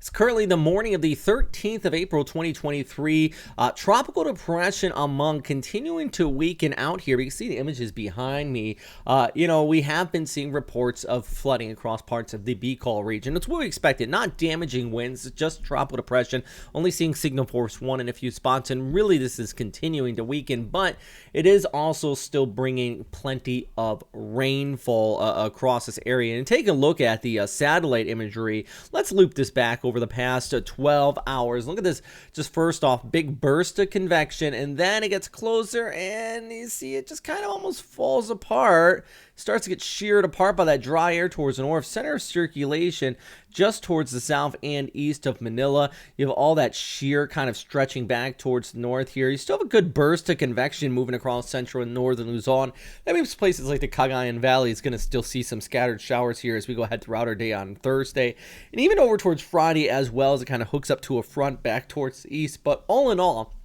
It's currently the morning of the 13th of April, 2023. Tropical depression Amang continuing to weaken out here. You can see the images behind me. We have been seeing reports of flooding across parts of the Bicol region. That's what we expected. Not damaging winds, just tropical depression. Only seeing signal force 1 in a few spots, and really this is continuing to weaken, but it is also still bringing plenty of rainfall across this area. And take a look at the satellite imagery. Let's loop this back over the past 12 hours. Look at this. Just first off, big burst of convection, and then it gets closer, and you see it just kind of almost falls apart. Starts to get sheared apart by that dry air towards the north. Center of circulation just towards the south and east of Manila. You have all that shear kind of stretching back towards the north here. You still have a good burst of convection moving across central and northern Luzon. That means places like the Cagayan Valley is going to still see some scattered showers here as we go ahead throughout our day on Thursday. And even over towards Friday as well, as it kind of hooks up to a front back towards the east. But all in all,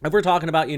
if we're talking about,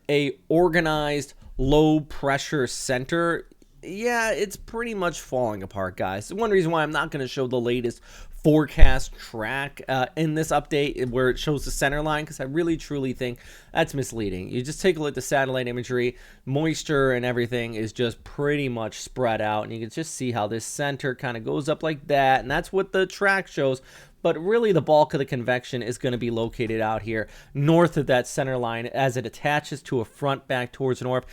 a organized low pressure center, yeah, it's pretty much falling apart, guys. One reason why I'm not going to show the latest forecast track in this update where it shows the center line, because I really truly think that's misleading. You just take a look at the satellite imagery, moisture and everything is just pretty much spread out, and you can just see how this center kind of goes up like that, and that's what the track shows. But really the bulk of the convection is going to be located out here north of that center line as it attaches to a front back towards the north.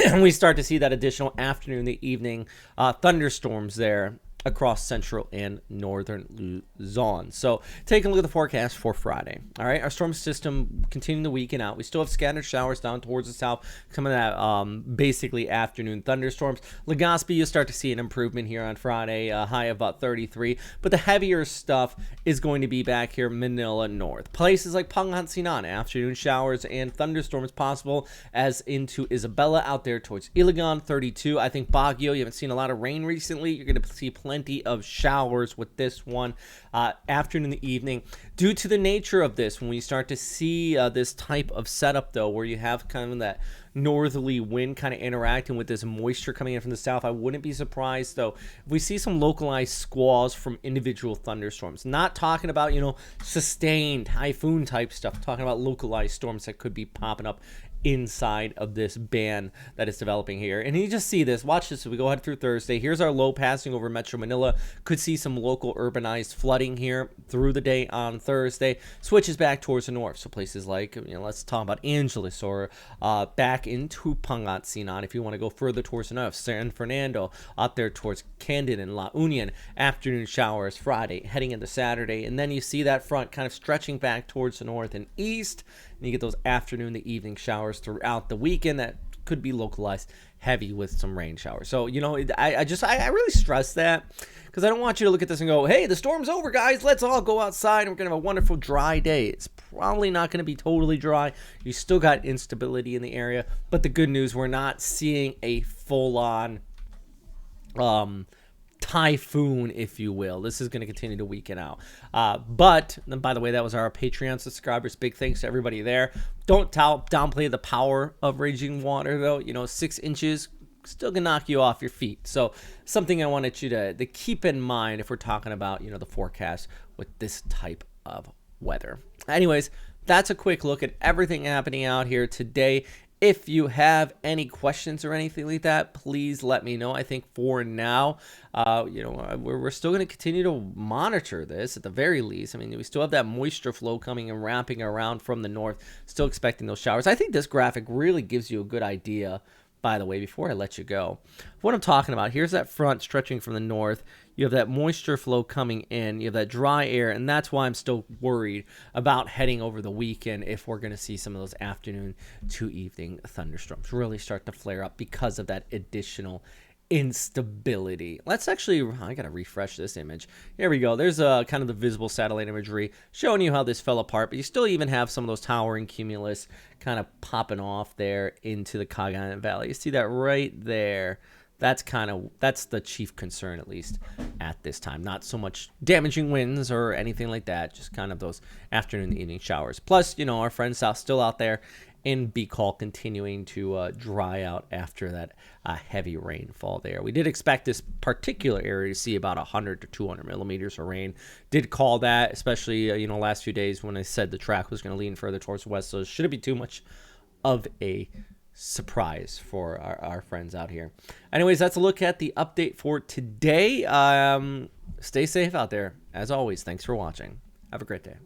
And we start to see that additional afternoon, the evening thunderstorms there across central and northern Luzon. So take a look at the forecast for Friday. All right, our storm system continuing to weaken out. We still have scattered showers down towards the south, coming at basically afternoon thunderstorms. Legazpi, you'll start to see an improvement here on Friday, a high of about 33. But the heavier stuff is going to be back here, Manila north. Places like Pangasinan, afternoon showers and thunderstorms possible, as into Isabela out there towards Iligan, 32. I think Baguio, you haven't seen a lot of rain recently. You're going to see plenty of showers with this one afternoon and the evening. Due to the nature of this, when we start to see this type of setup, though, where you have kind of that northerly wind kind of interacting with this moisture coming in from the south, I wouldn't be surprised, though, if we see some localized squalls from individual thunderstorms. Not talking about, sustained typhoon type stuff, talking about localized storms that could be popping up inside of this band that is developing here. And you just see this. Watch this as we go ahead through Thursday. Here's our low passing over Metro Manila. Could see some local urbanized flooding here through the day on Thursday. Switches back towards the north. So places like, let's talk about Angeles or back into Pangasinan if you want to go further towards the north. San Fernando, out there towards Candid and La Union. Afternoon showers Friday, heading into Saturday. And then you see that front kind of stretching back towards the north and east. And you get those afternoon to evening showers throughout the weekend that could be localized heavy with some rain showers. So, I really stress that because I don't want you to look at this and go, hey, the storm's over, guys. Let's all go outside and we're going to have a wonderful dry day. It's probably not going to be totally dry. You still got instability in the area. But the good news, we're not seeing a full-on typhoon, if you will. This is going to continue to weaken out. But, and by the way, that was our Patreon subscribers. Big thanks to everybody there. Don't downplay the power of raging water, though. 6 inches still can knock you off your feet. So something I wanted you to keep in mind if we're talking about, the forecast with this type of weather. Anyways, that's a quick look at everything happening out here today. If you have any questions or anything like that, please let me know. I think for now, we're still going to continue to monitor this at the very least. I mean, we still have that moisture flow coming and wrapping around from the north, still expecting those showers. I think this graphic really gives you a good idea, by the way, before I let you go. What I'm talking about, here's that front stretching from the north. You have that moisture flow coming in. You have that dry air, and that's why I'm still worried about heading over the weekend if we're going to see some of those afternoon to evening thunderstorms really start to flare up because of that additional instability. Let's actually, I gotta refresh this image. Here we go. There's kind of the visible satellite imagery showing you how this fell apart, but you still even have some of those towering cumulus kind of popping off there into the Cagayan Valley. You see that right there. That's the chief concern, at least at this time. Not so much damaging winds or anything like that, just kind of those afternoon and evening showers. Plus, our friends still out there and be call continuing to dry out after that heavy rainfall there. We did expect this particular area to see about 100 to 200 millimeters of rain. Did call that, especially last few days when I said the track was going to lean further towards the west. So it shouldn't be too much of a surprise for our friends out here. Anyways, that's a look at the update for today. Stay safe out there. As always, thanks for watching. Have a great day.